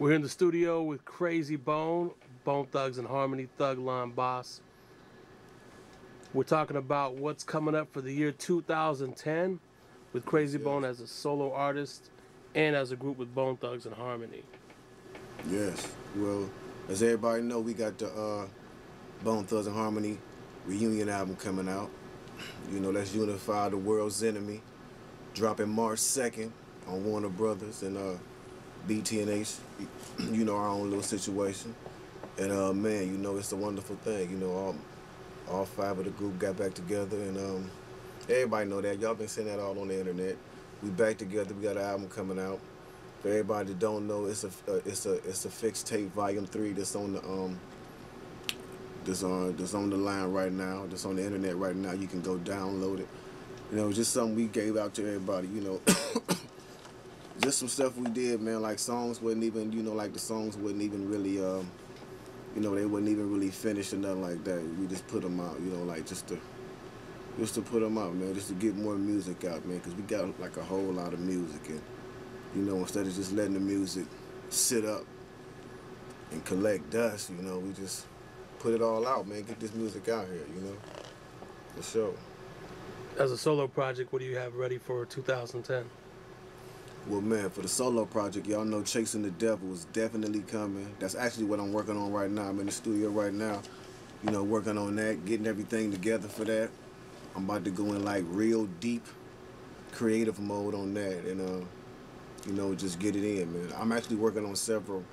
We're in the studio with Krayzie Bone Thugs and Harmony, Thug Line Boss. We're talking about what's coming up for the year 2010 with Krayzie Yes. Bone as a solo artist and as a group with Bone Thugs and Harmony. Yes. Well, as everybody know, we got the Bone Thugs and Harmony reunion album coming out. You know, let's unify the world's enemy. Dropping March 2nd on Warner Brothers and BT&H. You know, our own little situation. And man, you know, it's a wonderful thing. You know, all five of the group got back together, and everybody know that. Y'all been seeing that all on the internet. We back together. We got an album coming out. For everybody that don't know, it's a fixed tape volume 3 that's on the that's on the line right now. That's on the internet right now. You can go download it. You know, just something we gave out to everybody. You know, just some stuff we did, man. Like songs wasn't even, you know, like the songs wasn't even really, you know, they wasn't even really finished or nothing like that. We just put them out, you know, like just to put them out, man, just to get more music out, man, because we got like a whole lot of music, and you know, instead of just letting the music sit up and collect dust, you know, we just put it all out, man. Get this music out here, you know, for sure. As a solo project, what do you have ready for 2010? Well, man, for the solo project, y'all know Chasing the Devil is definitely coming. That's actually what I'm working on right now. I'm in the studio right now, you know, working on that, getting everything together for that. I'm about to go in like real deep creative mode on that, and you know, just get it in, man. I'm actually working on several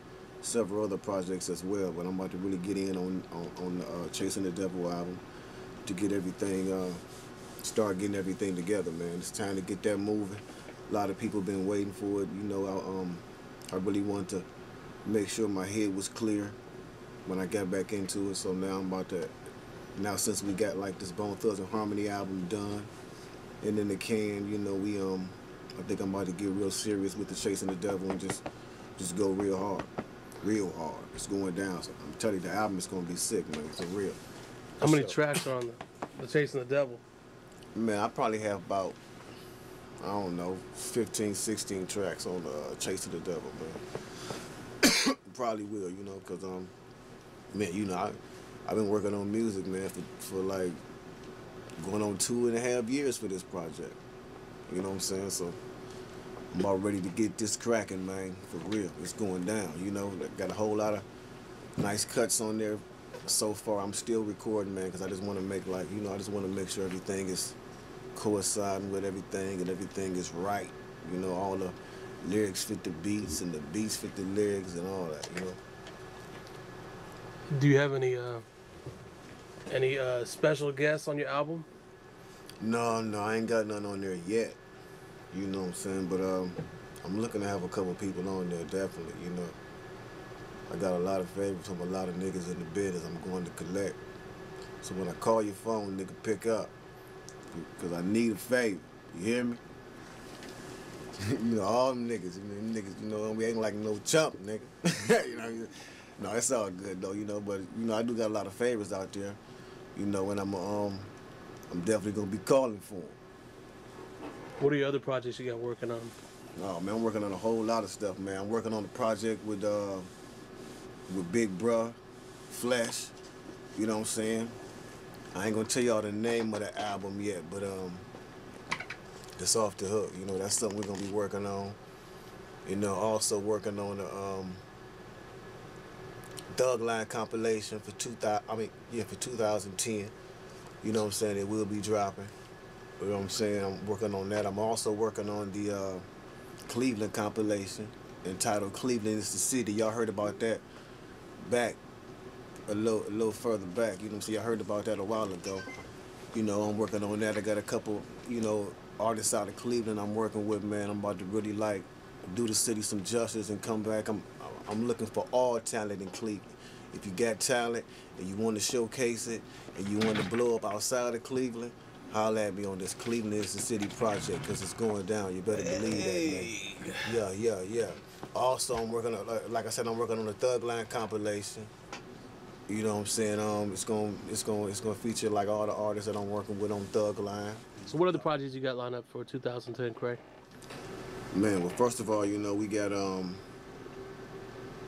other projects as well, but I'm about to really get in on the Chasing the Devil album to get everything, start getting everything together, man. It's time to get that moving. A lot of people been waiting for it. You know, I really want to make sure my head was clear when I got back into it. So now I'm about to, now since we got like this Bone Thugs and Harmony album done and in the can, you know, I think I'm about to get real serious with the Chasing the Devil and just go real hard. Real hard. It's going down. So I'm telling you, the album is going to be sick, man. It's a real. How many tracks are on the Chasing the Devil? Man, I probably have about, I don't know, 15, 16 tracks on Chasing the Devil, man. Probably will, you know, because, man, you know, I've been working on music, man, for like going on 2.5 years for this project. You know what I'm saying? So I'm about ready to get this cracking, man, for real. It's going down, you know. Got a whole lot of nice cuts on there so far. I'm still recording, man, because I just want to make, like, you know, I just want to make sure everything is coinciding with everything and everything is right. You know, all the lyrics fit the beats and the beats fit the lyrics and all that, you know. Do you have any special guests on your album? No, I ain't got nothing on there yet. You know what I'm saying? But I'm looking to have a couple people on there, definitely, you know. I got a lot of favors from a lot of niggas in the business I'm going to collect. So when I call your phone, nigga, pick up. Because I need a favor. You hear me? You know, all them niggas, you know, we ain't like no chump, nigga. You know, no, it's all good, though, you know. But, you know, I do got a lot of favors out there, you know, and I'm definitely going to be calling for them. What are your other projects you got working on? Oh, man, I'm working on a whole lot of stuff, man. I'm working on the project with Big Bruh, Flesh, you know what I'm saying? I ain't gonna tell y'all the name of the album yet, but it's off the hook. You know, that's something we're gonna be working on. You know, also working on the Thug Line compilation for 2010. You know what I'm saying? It will be dropping. You know what I'm saying? I'm working on that. I'm also working on the Cleveland compilation entitled "Cleveland is the City." Y'all heard about that back a little further back. You know what I'm saying? I heard about that a while ago. You know, I'm working on that. I got a couple, you know, artists out of Cleveland I'm working with, man. I'm about to really like do the city some justice and come back. I'm looking for all talent in Cleveland. If you got talent and you want to showcase it and you want to blow up outside of Cleveland, holla at me on this Cleveland is the City project, because it's going down. You better believe that, man. Yeah. Also, I'm working on, like I said, I'm working on the Thug Line compilation. You know what I'm saying? It's gonna feature like all the artists that I'm working with on Thug Line. So what other projects you got lined up for 2010, Craig? Man, well, first of all, you know, we got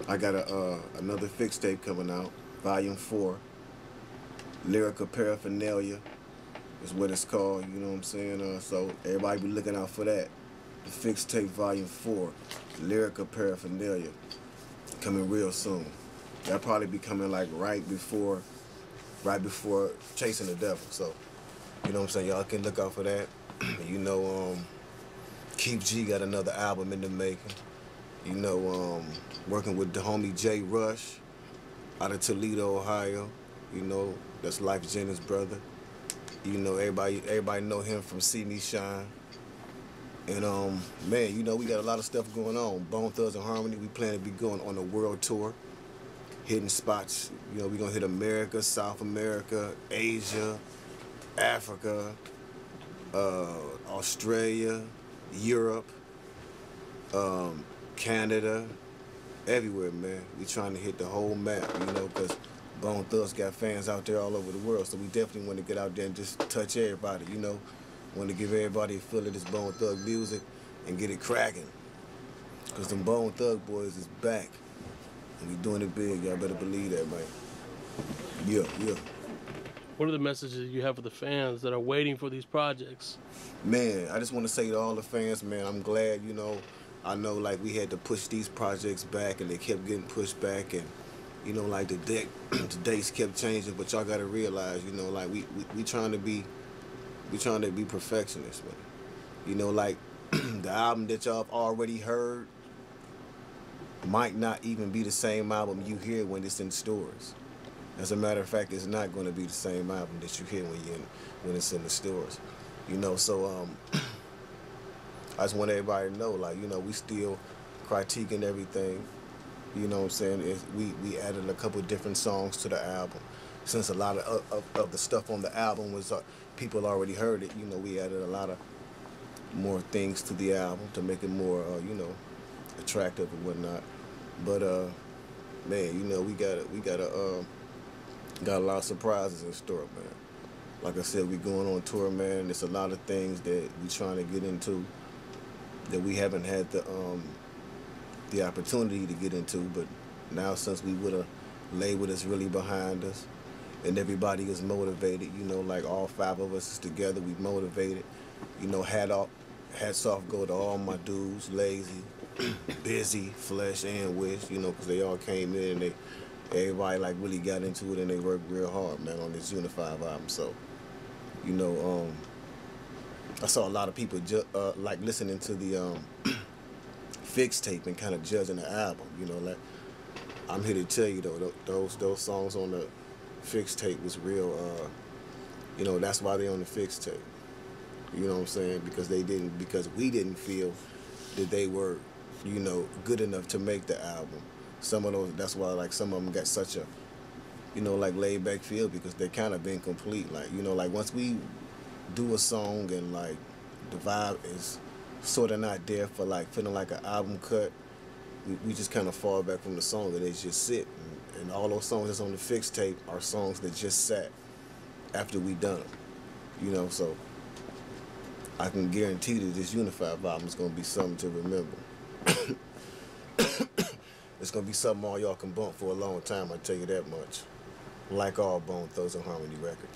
I got another fix tape coming out, Volume 4. Lyrical Paraphernalia is what it's called, you know what I'm saying? So everybody be looking out for that. The fix tape Volume 4, Lyrical Paraphernalia, coming real soon. That'll probably be coming like right before Chasing the Devil. So, you know what I'm saying? Y'all can look out for that. You know, Keith G got another album in the making. You know, working with the homie Jay Rush out of Toledo, Ohio. You know, that's Life Jennings' brother. You know, everybody know him from See Me Shine. And man, you know, we got a lot of stuff going on. Bone Thugs and Harmony, we plan to be going on a world tour, hitting spots. You know, we're gonna hit America, South America, Asia, Africa, Australia, Europe, Canada, everywhere, man. We trying to hit the whole map, you know, because Bone Thugs got fans out there all over the world, so we definitely want to get out there and just touch everybody, you know. Want to give everybody a feel of this Bone Thug music and get it cracking. Because them Bone Thug boys is back. And we doing it big. Y'all better believe that, man. Yeah, yeah. What are the messages you have for the fans that are waiting for these projects? Man, I just want to say to all the fans, man, I'm glad, you know, I know, like, we had to push these projects back, and they kept getting pushed back, and, you know, like, the dates kept changing, but y'all got to realize, you know, like, we trying to be perfectionists, man. You know, like, the album that y'all have already heard might not even be the same album you hear when it's in stores. As a matter of fact, it's not going to be the same album that you hear when it's in the stores. You know, so I just want everybody to know, like, you know, we still critiquing everything. You know what I'm saying? We added a couple different songs to the album. Since a lot of the stuff on the album was people already heard it, you know, we added a lot of more things to the album to make it more, you know, attractive and whatnot. But man, you know, we got a lot of surprises in store, man. Like I said, we going on tour, man. There's a lot of things that we trying to get into that we haven't had the opportunity to get into, but now since we with a label that's really behind us and everybody is motivated, you know, like all 5 of us is together, we motivated. You know, hats off go to all my dudes, Lazy, Busy, Flesh, and Wish, you know, because they all came in and everybody like really got into it and they worked real hard, man, on this Unified album. So, you know, I saw a lot of people like listening to the fix tape and kind of judging the album, you know. Like, I'm here to tell you though, those songs on the fix tape was real. You know, that's why they're on the fix tape. You know what I'm saying? Because we didn't feel that they were, you know, good enough to make the album. Some of those, that's why like some of them got such a, you know, like laid back feel, because they kind of incomplete. Like, you know, like once we do a song and like the vibe is sort of not there for like feeling like an album cut, we just kind of fall back from the song and they just sit. And all those songs that's on the fix tape are songs that just sat after we done them. You know, so I can guarantee that this Unified album is going to be something to remember. It's going to be something all y'all can bump for a long time, I tell you that much. Like all Bone Thugs and Harmony records.